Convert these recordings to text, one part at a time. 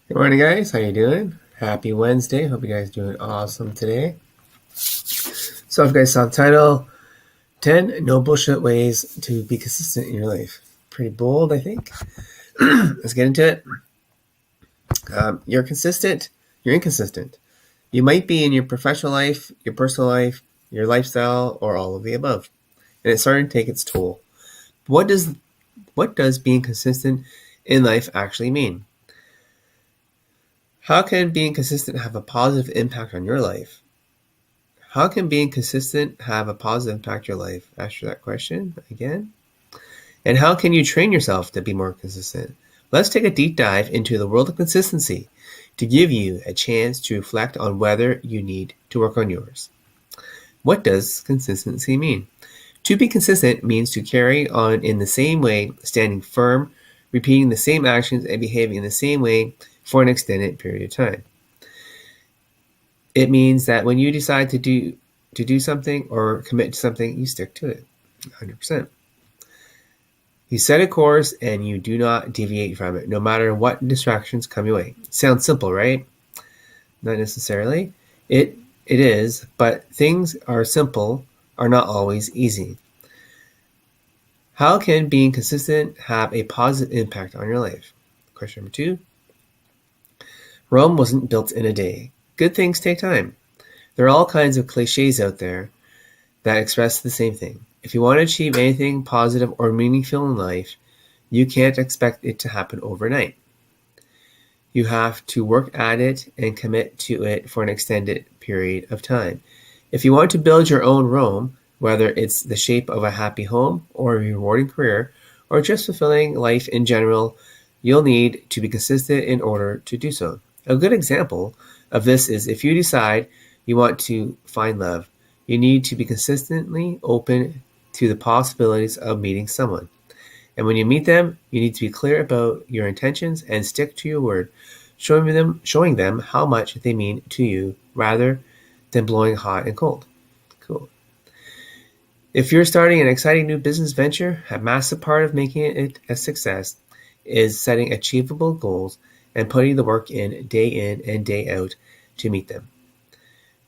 Good morning, guys. How you doing? Happy Wednesday. Hope you guys doing awesome today. So, if you guys saw the title, 10 No Bullshit Ways to Be Consistent in Your Life. Pretty bold, I think. Let's get into it. You're consistent. You're inconsistent. You might be in your professional life, your personal life, your lifestyle, or all of the above. And it's starting to take its toll. What does being consistent in life actually mean? How can being consistent have a positive impact on your life? How can being consistent have a positive impact on your life? Answer that question again. And how can you train yourself to be more consistent? Let's take a deep dive into the world of consistency to give you a chance to reflect on whether you need to work on yours. What does consistency mean? To be consistent means to carry on in the same way, standing firm, repeating the same actions, and behaving in the same way for an extended period of time. It means that when you decide to do something or commit to something, you stick to it 100%. You set a course and you do not deviate from it, no matter what distractions come your way. Sounds simple, right? Not necessarily. It is, but things are simple are not always easy. How can being consistent have a positive impact on your life? Question number 2. Rome wasn't built in a day. Good things take time. There are all kinds of cliches out there that express the same thing. If you want to achieve anything positive or meaningful in life, you can't expect it to happen overnight. You have to work at it and commit to it for an extended period of time. If you want to build your own Rome, whether it's the shape of a happy home or a rewarding career or just fulfilling life in general, you'll need to be consistent in order to do so. A good example of this is if you decide you want to find love, you need to be consistently open to the possibilities of meeting someone. And when you meet them, you need to be clear about your intentions and stick to your word, showing them how much they mean to you rather than blowing hot and cold. Cool. If you're starting an exciting new business venture, a massive part of making it a success is setting achievable goals and putting the work in and day out to meet them.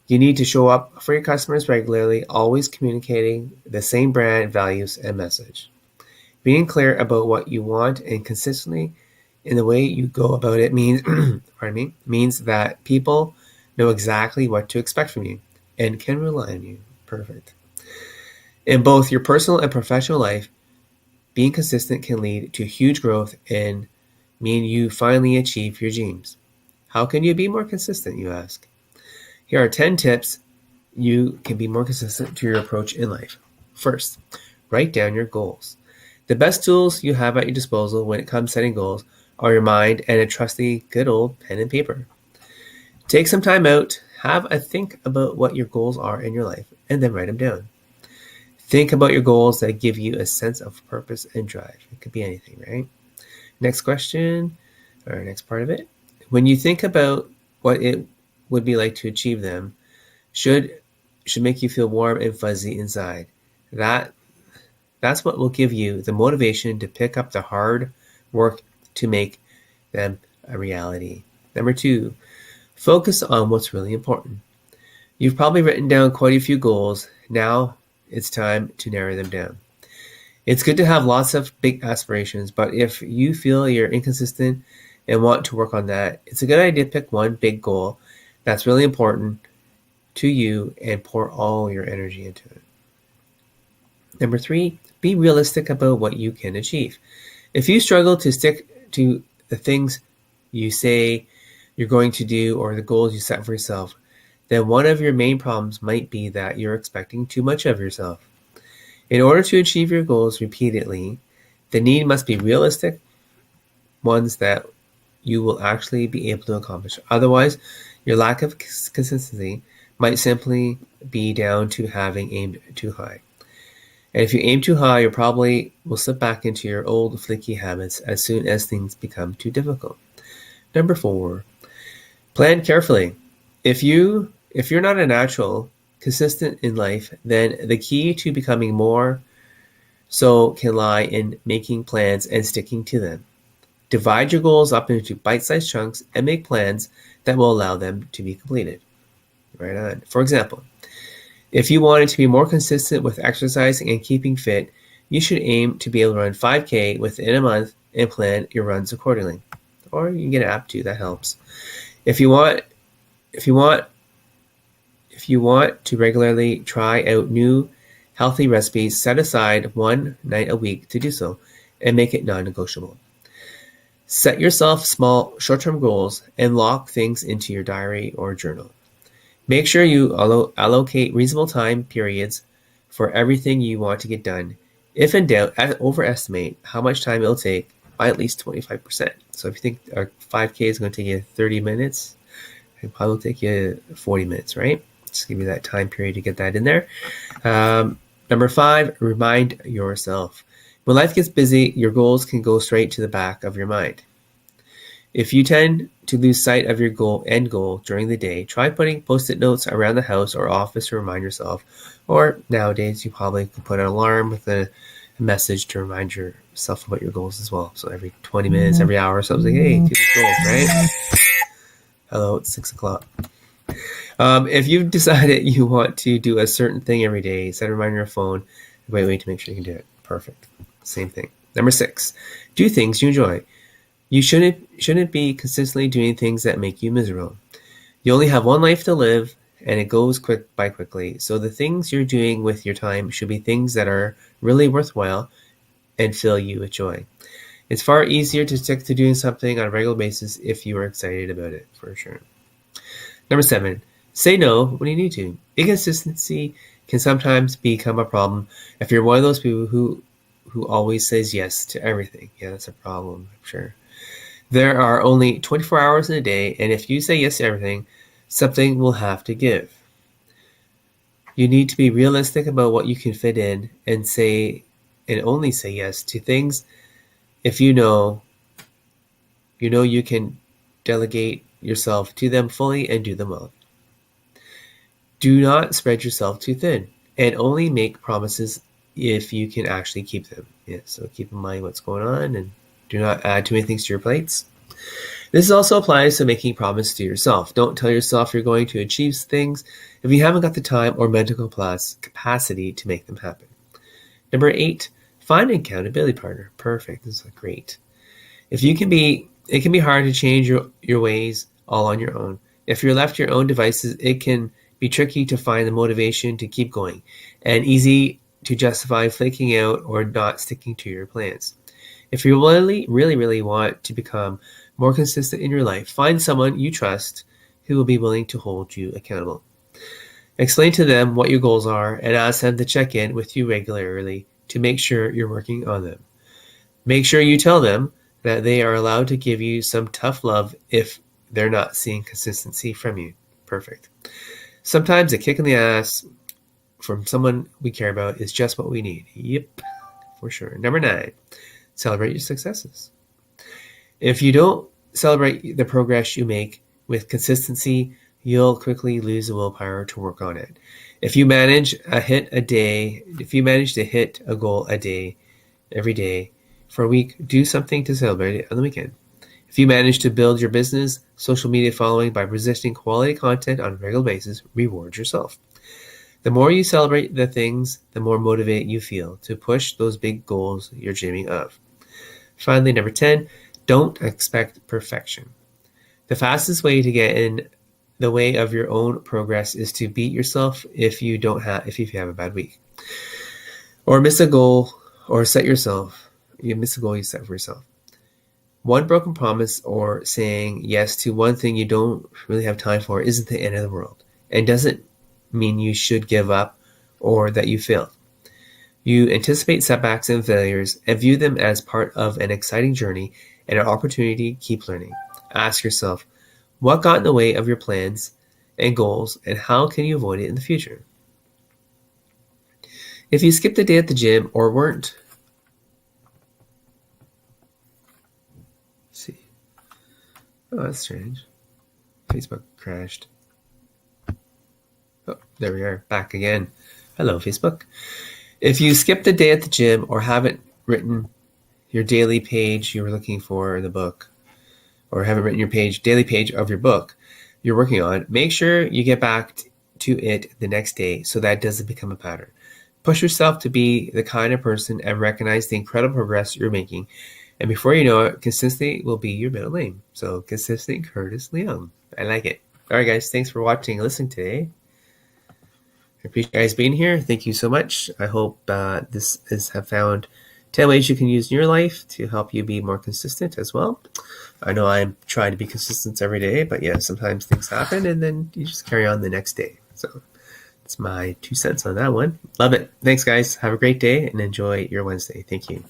You need to show up for your customers regularly, always communicating the same brand values and message. Being clear about what you want and consistently in the way you go about it means means that people know exactly what to expect from you and can rely on you. Perfect. In both your personal and professional life, being consistent can lead to huge growth and mean you finally achieve your dreams. How can you be more consistent, you ask? Here are 10 tips you can be more consistent to your approach in life. First, write down your goals. The best tools you have at your disposal when it comes to setting goals are your mind and a trusty good old pen and paper. Take some time out, have a think about what your goals are in your life, and then write them down. Think about your goals that give you a sense of purpose and drive. It could be anything, right? Next question, or next part of it. When you think about what it would be like to achieve them, should make you feel warm and fuzzy inside. That's what will give you the motivation to pick up the hard work to make them a reality. Number 2, focus on what's really important. You've probably written down quite a few goals. Now it's time to narrow them down. It's good to have lots of big aspirations, but if you feel you're inconsistent and want to work on that, it's a good idea to pick one big goal that's really important to you and pour all your energy into it. Number 3, be realistic about what you can achieve. If you struggle to stick to the things you say you're going to do or the goals you set for yourself, then one of your main problems might be that you're expecting too much of yourself. In order to achieve your goals repeatedly, the need must be realistic, ones that you will actually be able to accomplish. Otherwise, your lack of consistency might simply be down to having aimed too high. And if you aim too high, you probably will slip back into your old flaky habits as soon as things become too difficult. Number 4, plan carefully. If you're not a natural consistent in life, then the key to becoming more so can lie in making plans and sticking to them. Divide your goals up into bite-sized chunks and make plans that will allow them to be completed. Right on. For example, if you wanted to be more consistent with exercising and keeping fit, you should aim to be able to run 5K within a month and plan your runs accordingly. Or you can get an app too, that helps. If you want to regularly try out new healthy recipes, set aside one night a week to do so and make it non-negotiable. Set yourself small short-term goals and lock things into your diary or journal. Make sure you allocate reasonable time periods for everything you want to get done. If in doubt, overestimate how much time it'll take by at least 25%. So if you think a 5K is going to take you 30 minutes, it probably will take you 40 minutes, right? Just give you that time period to get that in there. Number 5, remind yourself. When life gets busy, your goals can go straight to the back of your mind. If you tend to lose sight of your end goal during the day, try putting post-it notes around the house or office to remind yourself. Or nowadays, you probably can put an alarm with a message to remind yourself about your goals as well. So every 20 minutes, every hour or something, hey, do this goal, right? Hello, it's 6 o'clock. If you've decided you want to do a certain thing every day, set a reminder on your phone. A great way to make sure you can do it. Perfect. Same thing. Number 6, do things you enjoy. You shouldn't be consistently doing things that make you miserable. You only have one life to live, and it goes quickly. So the things you're doing with your time should be things that are really worthwhile and fill you with joy. It's far easier to stick to doing something on a regular basis if you are excited about it, for sure. Number 7, say no when you need to. Inconsistency can sometimes become a problem if you're one of those people who always says yes to everything. Yeah, that's a problem, I'm sure. There are only 24 hours in a day, and if you say yes to everything, something will have to give. You need to be realistic about what you can fit in and only say yes to things if you know you can delegate yourself to them fully and do them well. Do not spread yourself too thin, and only make promises if you can actually keep them. Yeah, so keep in mind what's going on and do not add too many things to your plates. This also applies to making promises to yourself. Don't tell yourself you're going to achieve things if you haven't got the time or mental capacity to make them happen. Number 8, find an accountability partner. Perfect. This is great. It can be hard to change your ways all on your own. If you're left to your own devices, it can be tricky to find the motivation to keep going and easy to justify flaking out or not sticking to your plans. If you really want to become more consistent in your life, find someone you trust who will be willing to hold you accountable. Explain to them what your goals are and ask them to check in with you regularly to make sure you're working on them. Make sure you tell them that they are allowed to give you some tough love if they're not seeing consistency from you. Perfect. Sometimes a kick in the ass from someone we care about is just what we need. Yep, for sure. Number 9, celebrate your successes. If you don't celebrate the progress you make with consistency, you'll quickly lose the willpower to work on it. If you manage to hit a goal a day, every day, for a week, do something to celebrate it on the weekend. If you manage to build your business social media following by presenting quality content on a regular basis, reward yourself. The more you celebrate the things, the more motivated you feel to push those big goals you're dreaming of. Finally, number 10, don't expect perfection. The fastest way to get in the way of your own progress is to beat yourself if you have a bad week, or miss a goal, or you miss a goal you set for yourself. One broken promise or saying yes to one thing you don't really have time for isn't the end of the world, and doesn't mean you should give up or that you failed. You anticipate setbacks and failures and view them as part of an exciting journey and an opportunity to keep learning. Ask yourself, what got in the way of your plans and goals, and how can you avoid it in the future? If you skipped a day at the gym or weren't see. Oh, that's strange. Facebook crashed. Oh, there we are, back again. Hello, Facebook. If you skipped a day at the gym or haven't written your daily page you were looking for in the book, or haven't written your daily page of your book you're working on, make sure you get back to it the next day so that doesn't become a pattern. Push yourself to be the kind of person and recognize the incredible progress you're making. And before you know it, consistency will be your middle name. So, Consistent Curtis Leung. I like it. All right, guys. Thanks for watching and listening today. I appreciate you guys being here. Thank you so much. I hope this have found 10 ways you can use in your life to help you be more consistent as well. I know I'm trying to be consistent every day, but yeah, sometimes things happen and then you just carry on the next day. So that's my 2 cents on that one. Love it. Thanks, guys. Have a great day and enjoy your Wednesday. Thank you.